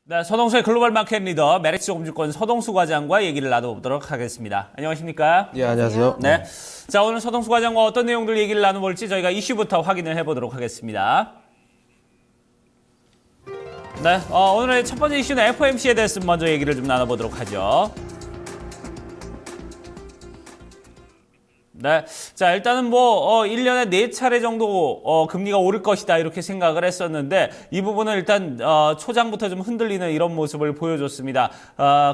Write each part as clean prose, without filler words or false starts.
네, 서동수의 글로벌 마켓 리더 메리츠증권 서동수 과장과 얘기를 나눠보도록 하겠습니다. 안녕하십니까? 예, 안녕하세요. 네. 자, 오늘 서동수 과장과 어떤 내용들 얘기를 나눠볼지 저희가 이슈부터 확인을 해보도록 하겠습니다. 네, 오늘의 첫 번째 이슈는 FOMC에 대해서 먼저 얘기를 좀 나눠보도록 하죠. 네. 자, 일단은 1년에 4차례 정도, 금리가 오를 것이다, 이렇게 생각을 했었는데, 이 부분은 일단, 초장부터 좀 흔들리는 이런 모습을 보여줬습니다.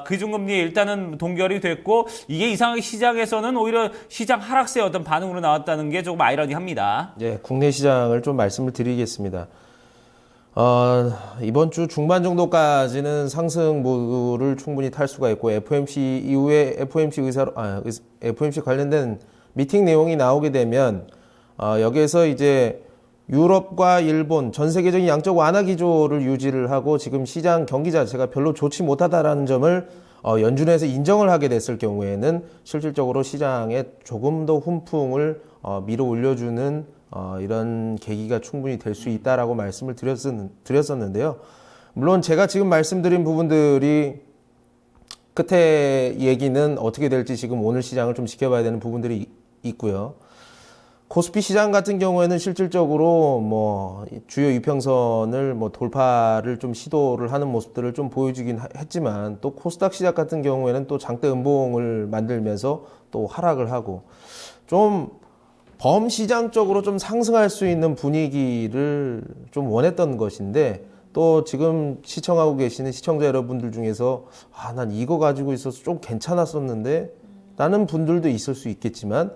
기준금리 일단은 동결이 됐고, 이게 이상하게 시장에서는 오히려 시장 하락세의 어떤 반응으로 나왔다는 게 조금 아이러니합니다. 예, 국내 시장을 좀 말씀을 드리겠습니다. 이번 주 중반 정도까지는 상승 모드를 충분히 탈 수가 있고, FOMC 이후에 FOMC 관련된 미팅 내용이 나오게 되면 여기에서 이제 유럽과 일본 전 세계적인 양적 완화 기조를 유지를 하고 지금 시장 경기 자체가 별로 좋지 못하다라는 점을 연준에서 인정을 하게 됐을 경우에는 실질적으로 시장에 조금 더 훈풍을 밀어 올려주는 이런 계기가 충분히 될 수 있다라고 말씀을 드렸었는데요. 물론 제가 지금 말씀드린 부분들이 끝에 얘기는 어떻게 될지 지금 오늘 시장을 좀 지켜봐야 되는 부분들이 있고요. 코스피 시장 같은 경우에는 실질적으로 주요 이평선을 돌파를 좀 시도를 하는 모습들을 좀 보여주긴 했지만 또 코스닥 시장 같은 경우에는 또 장대 음봉을 만들면서 또 하락을 하고 좀 범시장적으로 좀 상승할 수 있는 분위기를 좀 원했던 것인데 또 지금 시청하고 계시는 시청자 여러분들 중에서 난 이거 가지고 있어서 좀 괜찮았었는데 라는 분들도 있을 수 있겠지만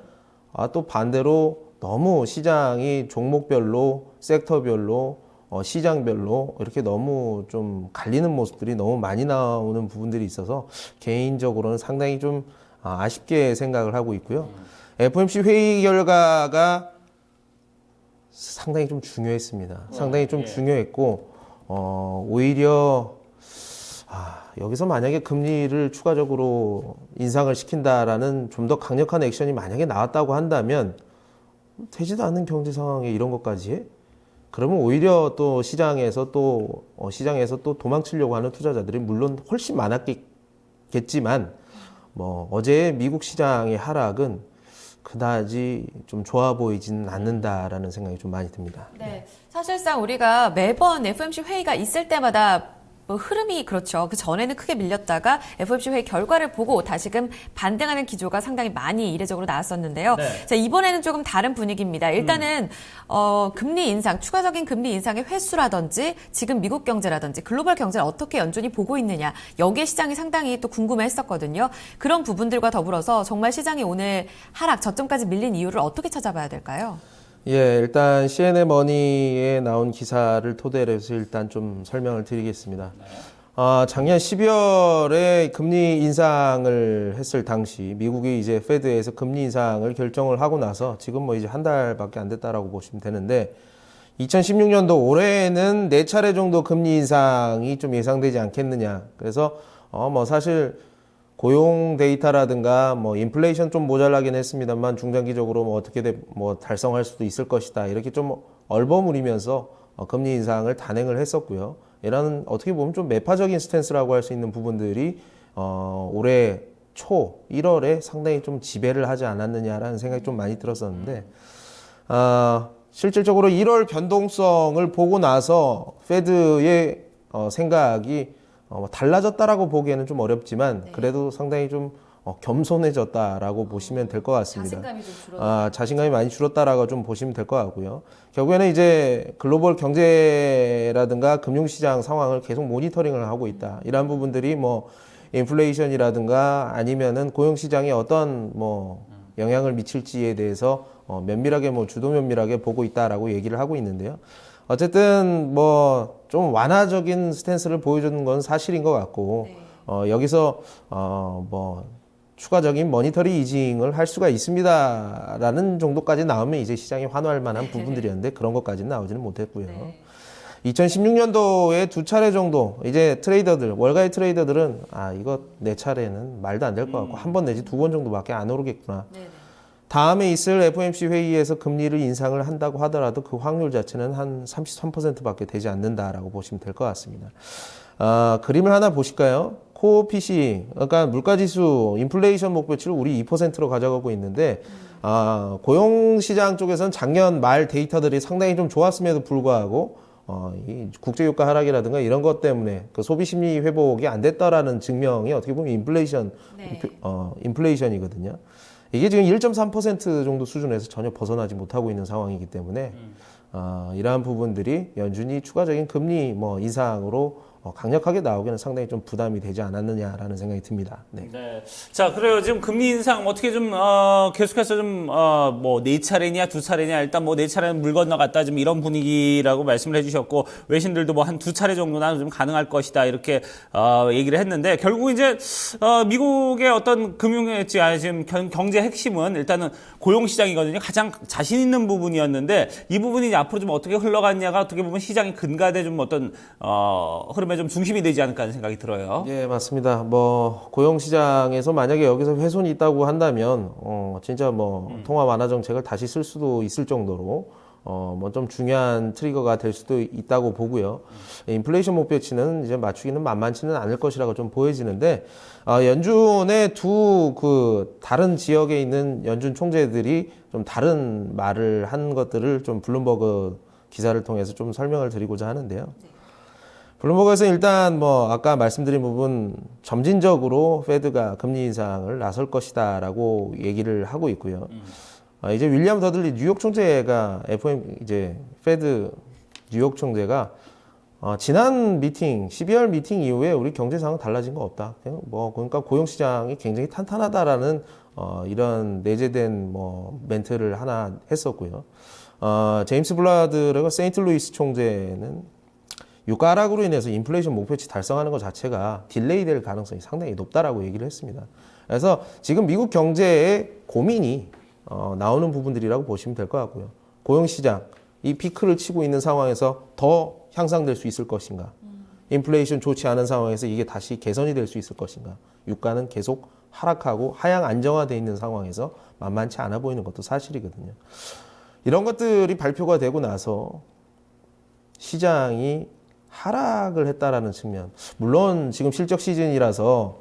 또 반대로 너무 시장이 종목별로 섹터별로 시장별로 이렇게 너무 좀 갈리는 모습들이 너무 많이 나오는 부분들이 있어서 개인적으로는 상당히 좀 아쉽게 생각을 하고 있고요. FOMC 회의 결과가 상당히 좀 중요했습니다. 상당히 좀 중요했고 오히려 여기서 만약에 금리를 추가적으로 인상을 시킨다라는 좀 더 강력한 액션이 만약에 나왔다고 한다면 되지도 않는 경제 상황에 이런 것까지 해? 그러면 오히려 또 시장에서 또 도망치려고 하는 투자자들이 물론 훨씬 많았겠지만 어제 미국 시장의 하락은 그다지 좀 좋아 보이지는 않는다라는 생각이 좀 많이 듭니다. 네, 사실상 우리가 매번 FOMC 회의가 있을 때마다 흐름이 그렇죠. 그 전에는 크게 밀렸다가 FOMC 회의 결과를 보고 다시금 반등하는 기조가 상당히 많이 이례적으로 나왔었는데요. 네. 자, 이번에는 조금 다른 분위기입니다. 일단은 금리 인상, 추가적인 금리 인상의 횟수라든지 지금 미국 경제라든지 글로벌 경제를 어떻게 연준이 보고 있느냐, 여기에 시장이 상당히 또 궁금해했었거든요. 그런 부분들과 더불어서 정말 시장이 오늘 하락 저점까지 밀린 이유를 어떻게 찾아봐야 될까요? 예, 일단 CNN 머니에 나온 기사를 토대로 해서 일단 좀 설명을 드리겠습니다. 작년 12월에 금리 인상을 했을 당시 미국이 이제 페드에서 금리 인상을 결정을 하고 나서 지금 이제 한 달밖에 안 됐다라고 보시면 되는데 2016년도 올해에는 4차례 정도 금리 인상이 좀 예상되지 않겠느냐. 그래서 사실 고용 데이터라든가 인플레이션 좀 모자라긴 했습니다만 중장기적으로 어떻게든 달성할 수도 있을 것이다. 이렇게 좀 얼버무리면서 금리 인상을 단행을 했었고요. 이런 어떻게 보면 좀 매파적인 스탠스라고 할 수 있는 부분들이 올해 초 1월에 상당히 좀 지배를 하지 않았느냐라는 생각이 좀 많이 들었었는데 실질적으로 1월 변동성을 보고 나서 페드의 생각이 달라졌다라고 보기에는 좀 어렵지만 그래도 상당히 좀 겸손해졌다라고 보시면 될 것 같습니다. 자신감이 좀 줄었다. 자신감이 많이 줄었다라고 좀 보시면 될 것 같고요. 결국에는 이제 글로벌 경제라든가 금융시장 상황을 계속 모니터링을 하고 있다. 이러한 부분들이 인플레이션이라든가 아니면은 고용시장에 어떤 영향을 미칠지에 대해서 면밀하게 주도 면밀하게 보고 있다라고 얘기를 하고 있는데요. 어쨌든 좀 완화적인 스탠스를 보여주는 건 사실인 것 같고 여기서 추가적인 머니터리 이징을 할 수가 있습니다라는 정도까지 나오면 이제 시장이 환호할 만한 부분들이었는데 그런 것까지는 나오지는 못했고요. 2016년도에 2차례 정도 이제 월가의 트레이더들은 이거 4차례는 말도 안 될 것 같고 한 번 내지 2번 정도밖에 안 오르겠구나. 다음에 있을 FOMC 회의에서 금리를 인상을 한다고 하더라도 그 확률 자체는 한 33%밖에 되지 않는다라고 보시면 될 것 같습니다. 그림을 하나 보실까요? 코어 PC, 그러니까 물가지수, 인플레이션 목표치를 우리 2%로 가져가고 있는데, 고용시장 쪽에서는 작년 말 데이터들이 상당히 좀 좋았음에도 불구하고, 이 국제유가 하락이라든가 이런 것 때문에 그 소비 심리 회복이 안 됐다라는 증명이 어떻게 보면 인플레이션이거든요. 이게 지금 1.3% 정도 수준에서 전혀 벗어나지 못하고 있는 상황이기 때문에, 이러한 부분들이 연준이 추가적인 금리 인상으로 강력하게 나오기는 상당히 좀 부담이 되지 않았느냐라는 생각이 듭니다. 네. 네. 자, 그래요. 지금 금리 인상 어떻게 좀, 계속해서 좀, 네 차례냐, 두 차례냐, 일단 네 차례는 물 건너갔다, 좀 이런 분위기라고 말씀을 해주셨고, 외신들도 한 두 차례 정도나 좀 가능할 것이다, 이렇게, 얘기를 했는데, 결국 이제, 미국의 어떤 지금 경제 핵심은 일단은 고용시장이거든요. 가장 자신 있는 부분이었는데, 이 부분이 이제 앞으로 좀 어떻게 흘러갔냐가 어떻게 보면 시장이 근간에 좀 어떤, 흐름에 좀 중심이 되지 않을까 하는 생각이 들어요. 예, 맞습니다. 고용시장에서 만약에 여기서 훼손이 있다고 한다면, 진짜 통화 완화 정책을 다시 쓸 수도 있을 정도로, 좀 중요한 트리거가 될 수도 있다고 보고요. 인플레이션 목표치는 이제 맞추기는 만만치는 않을 것이라고 좀 보여지는데, 연준의 다른 지역에 있는 연준 총재들이 좀 다른 말을 한 것들을 좀 블룸버그 기사를 통해서 좀 설명을 드리고자 하는데요. 블룸버그에서 일단 아까 말씀드린 부분 점진적으로 페드가 금리 인상을 나설 것이다라고 얘기를 하고 있고요. 이제 윌리엄 더들리 뉴욕 총재가 페드 뉴욕 총재가 지난 미팅 12월 미팅 이후에 우리 경제 상황 달라진 거 없다. 그러니까 고용 시장이 굉장히 탄탄하다라는 이런 내재된 멘트를 하나 했었고요. 제임스 블라드가 세인트루이스 총재는 유가 하락으로 인해서 인플레이션 목표치 달성하는 것 자체가 딜레이 될 가능성이 상당히 높다라고 얘기를 했습니다. 그래서 지금 미국 경제의 고민이 나오는 부분들이라고 보시면 될 것 같고요. 고용시장, 이 피크를 치고 있는 상황에서 더 향상될 수 있을 것인가? 인플레이션 좋지 않은 상황에서 이게 다시 개선이 될 수 있을 것인가? 유가는 계속 하락하고 하향 안정화되어 있는 상황에서 만만치 않아 보이는 것도 사실이거든요. 이런 것들이 발표가 되고 나서 시장이 하락을 했다라는 측면. 물론 지금 실적 시즌이라서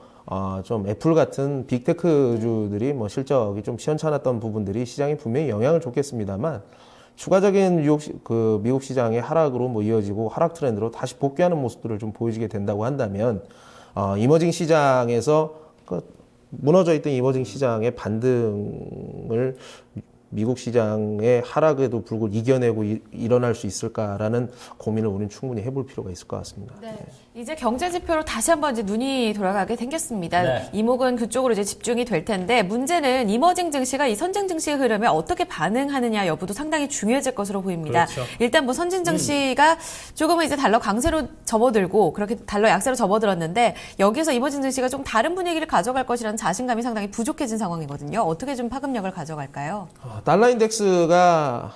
좀 애플 같은 빅테크주들이 실적이 좀 시원찮았던 부분들이 시장에 분명히 영향을 줬겠습니다만 추가적인 미국 시장의 하락으로 이어지고 하락 트렌드로 다시 복귀하는 모습들을 좀 보여지게 된다고 한다면 이머징 시장에서 무너져 있던 이머징 시장의 반등을 미국 시장의 하락에도 불구하고 이겨내고 일어날 수 있을까라는 고민을 우리는 충분히 해볼 필요가 있을 것 같습니다. 네. 이제 경제 지표로 다시 한번 이제 눈이 돌아가게 생겼습니다. 네. 이목은 그쪽으로 이제 집중이 될 텐데 문제는 이머징 증시가 이 선진 증시의 흐름에 어떻게 반응하느냐 여부도 상당히 중요해질 것으로 보입니다. 그렇죠. 일단 선진 증시가 조금은 이제 달러 강세로 접어들고 그렇게 달러 약세로 접어들었는데 여기서 이머징 증시가 좀 다른 분위기를 가져갈 것이라는 자신감이 상당히 부족해진 상황이거든요. 어떻게 좀 파급력을 가져갈까요? 달러 인덱스가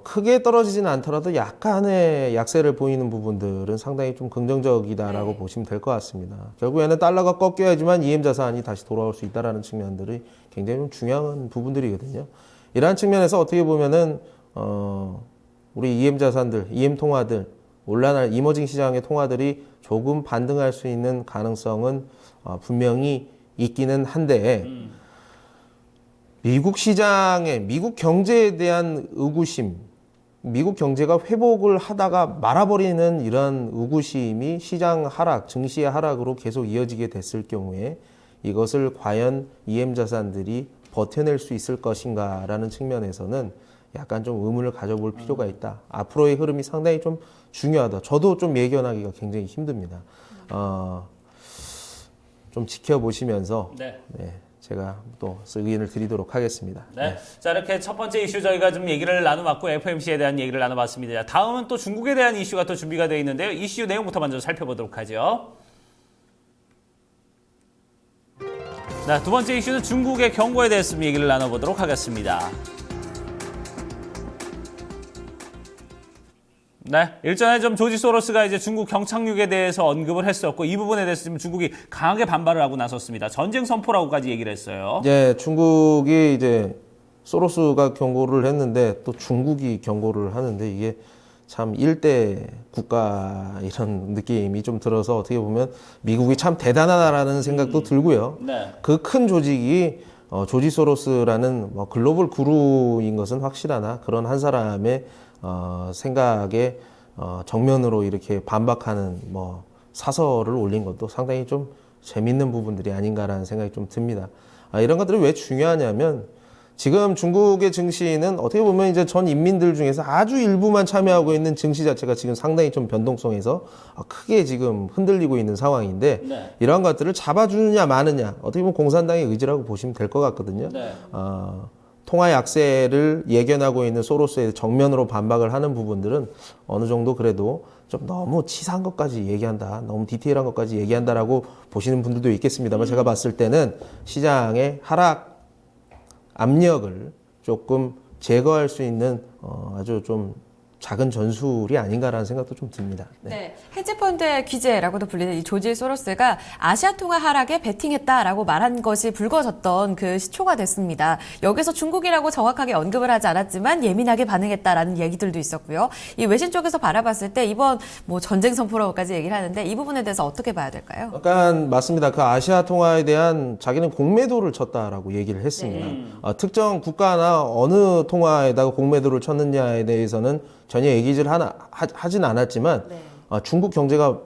크게 떨어지지는 않더라도 약간의 약세를 보이는 부분들은 상당히 좀 긍정적이다라고 네. 보시면 될 것 같습니다. 결국에는 달러가 꺾여야지만 EM 자산이 다시 돌아올 수 있다라는 측면들이 굉장히 좀 중요한 부분들이거든요. 이러한 측면에서 어떻게 보면은 우리 EM 자산들, EM 통화들, 올라날 이머징 시장의 통화들이 조금 반등할 수 있는 가능성은 분명히 있기는 한데. 미국 시장의 미국 경제에 대한 의구심, 미국 경제가 회복을 하다가 말아버리는 이런 의구심이 시장 하락, 증시의 하락으로 계속 이어지게 됐을 경우에 이것을 과연 EM 자산들이 버텨낼 수 있을 것인가라는 측면에서는 약간 좀 의문을 가져볼 필요가 있다. 앞으로의 흐름이 상당히 좀 중요하다. 저도 좀 예견하기가 굉장히 힘듭니다. 좀 지켜보시면서 네. 제가 또 의견을 드리도록 하겠습니다. 네. 자, 이렇게 첫 번째 이슈 저희가 좀 얘기를 나눠봤고 FOMC에 대한 얘기를 나눠봤습니다. 다음은 또 중국에 대한 이슈가 또 준비가 되어 있는데요. 이슈 내용부터 먼저 살펴보도록 하죠. 네, 두 번째 이슈는 중국의 경고에 대해서 좀 얘기를 나눠보도록 하겠습니다. 네, 일전에 좀 조지 소로스가 이제 중국 경착륙에 대해서 언급을 했었고 이 부분에 대해서 지금 중국이 강하게 반발을 하고 나섰습니다. 전쟁 선포라고까지 얘기를 했어요. 예, 중국이 이제 소로스가 경고를 했는데 또 중국이 경고를 하는데 이게 참 일대 국가 이런 느낌이 좀 들어서 어떻게 보면 미국이 참 대단하다라는 생각도 들고요. 네. 그 큰 조직이 조지 소로스라는 뭐 글로벌 구루인 것은 확실하나 그런 한 사람의 생각에 정면으로 이렇게 반박하는 뭐 사설을 올린 것도 상당히 좀 재밌는 부분들이 아닌가라는 생각이 좀 듭니다. 이런 것들이 왜 중요하냐면 지금 중국의 증시는 어떻게 보면 이제 전 인민들 중에서 아주 일부만 참여하고 있는 증시 자체가 지금 상당히 좀 변동성에서 크게 지금 흔들리고 있는 상황인데 네. 이러한 것들을 잡아주느냐 마느냐 어떻게 보면 공산당의 의지라고 보시면 될 것 같거든요. 네. 통화 약세를 예견하고 있는 소로스에 정면으로 반박을 하는 부분들은 어느 정도 그래도 좀 너무 치사한 것까지 얘기한다, 너무 디테일한 것까지 얘기한다라고 보시는 분들도 있겠습니다만 제가 봤을 때는 시장의 하락 압력을 조금 제거할 수 있는 아주 좀 작은 전술이 아닌가라는 생각도 좀 듭니다. 네. 헤지펀드의 귀재라고도 불리는 이 조지 소로스가 아시아 통화 하락에 베팅했다라고 말한 것이 불거졌던 그 시초가 됐습니다. 여기서 중국이라고 정확하게 언급을 하지 않았지만 예민하게 반응했다라는 얘기들도 있었고요. 이 외신 쪽에서 바라봤을 때 이번 뭐 전쟁 선포라고까지 얘기를 하는데 이 부분에 대해서 어떻게 봐야 될까요? 약간 맞습니다. 그 아시아 통화에 대한 자기는 공매도를 쳤다라고 얘기를 했습니다. 특정 국가나 어느 통화에다가 공매도를 쳤느냐에 대해서는 전혀 얘기를 하진 않았지만 네. 중국 경제가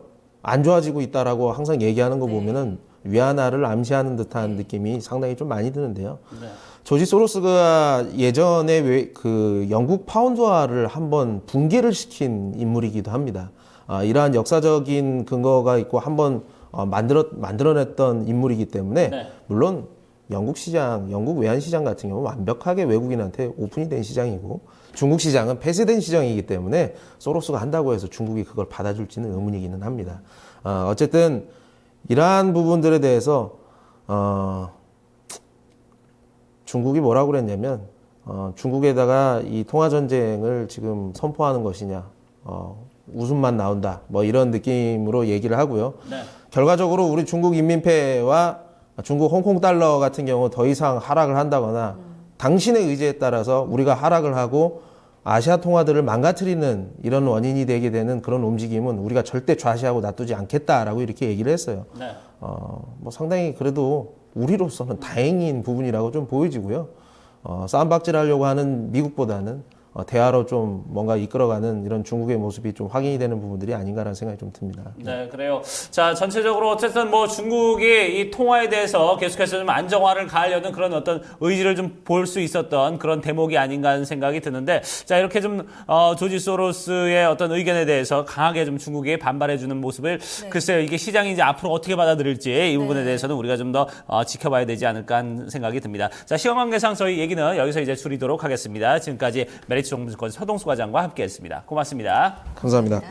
안 좋아지고 있다라고 항상 얘기하는 거 보면은 위안화를 암시하는 듯한 느낌이 상당히 좀 많이 드는데요. 네. 조지 소로스가 예전에 그 영국 파운드화를 한번 붕괴를 시킨 인물이기도 합니다. 이러한 역사적인 근거가 있고 한번 만들어냈던 인물이기 때문에 네. 물론 영국 시장, 영국 외환 시장 같은 경우는 완벽하게 외국인한테 오픈이 된 시장이고 중국 시장은 폐쇄된 시장이기 때문에 소로스가 한다고 해서 중국이 그걸 받아줄지는 의문이기는 합니다. 어쨌든 이러한 부분들에 대해서 중국이 뭐라고 그랬냐면 중국에다가 이 통화 전쟁을 지금 선포하는 것이냐 웃음만 나온다 뭐 이런 느낌으로 얘기를 하고요. 네. 결과적으로 우리 중국 인민폐와 중국 홍콩 달러 같은 경우 더 이상 하락을 한다거나 당신의 의지에 따라서 우리가 하락을 하고 아시아 통화들을 망가뜨리는 이런 원인이 되게 되는 그런 움직임은 우리가 절대 좌시하고 놔두지 않겠다라고 이렇게 얘기를 했어요. 네. 뭐 상당히 그래도 우리로서는 다행인 부분이라고 좀 보여지고요. 싸움박질하려고 하는 미국보다는 대화로 좀 뭔가 이끌어가는 이런 중국의 모습이 좀 확인이 되는 부분들이 아닌가라는 생각이 좀 듭니다. 네, 그래요. 자, 전체적으로 어쨌든 뭐 중국이 이 통화에 대해서 계속해서 좀 안정화를 가하려는 그런 어떤 의지를 좀 볼 수 있었던 그런 대목이 아닌가 하는 생각이 드는데, 자, 이렇게 좀, 조지 소로스의 어떤 의견에 대해서 강하게 좀 중국이 반발해주는 모습을 글쎄요, 이게 시장이 이제 앞으로 어떻게 받아들일지 이 부분에 대해서는 우리가 좀 더 지켜봐야 되지 않을까 하는 생각이 듭니다. 자, 시간 관계상 저희 얘기는 여기서 이제 줄이도록 하겠습니다. 지금까지 메리츠 정부증권 서동수 과장과 함께 했습니다. 고맙습니다. 감사합니다.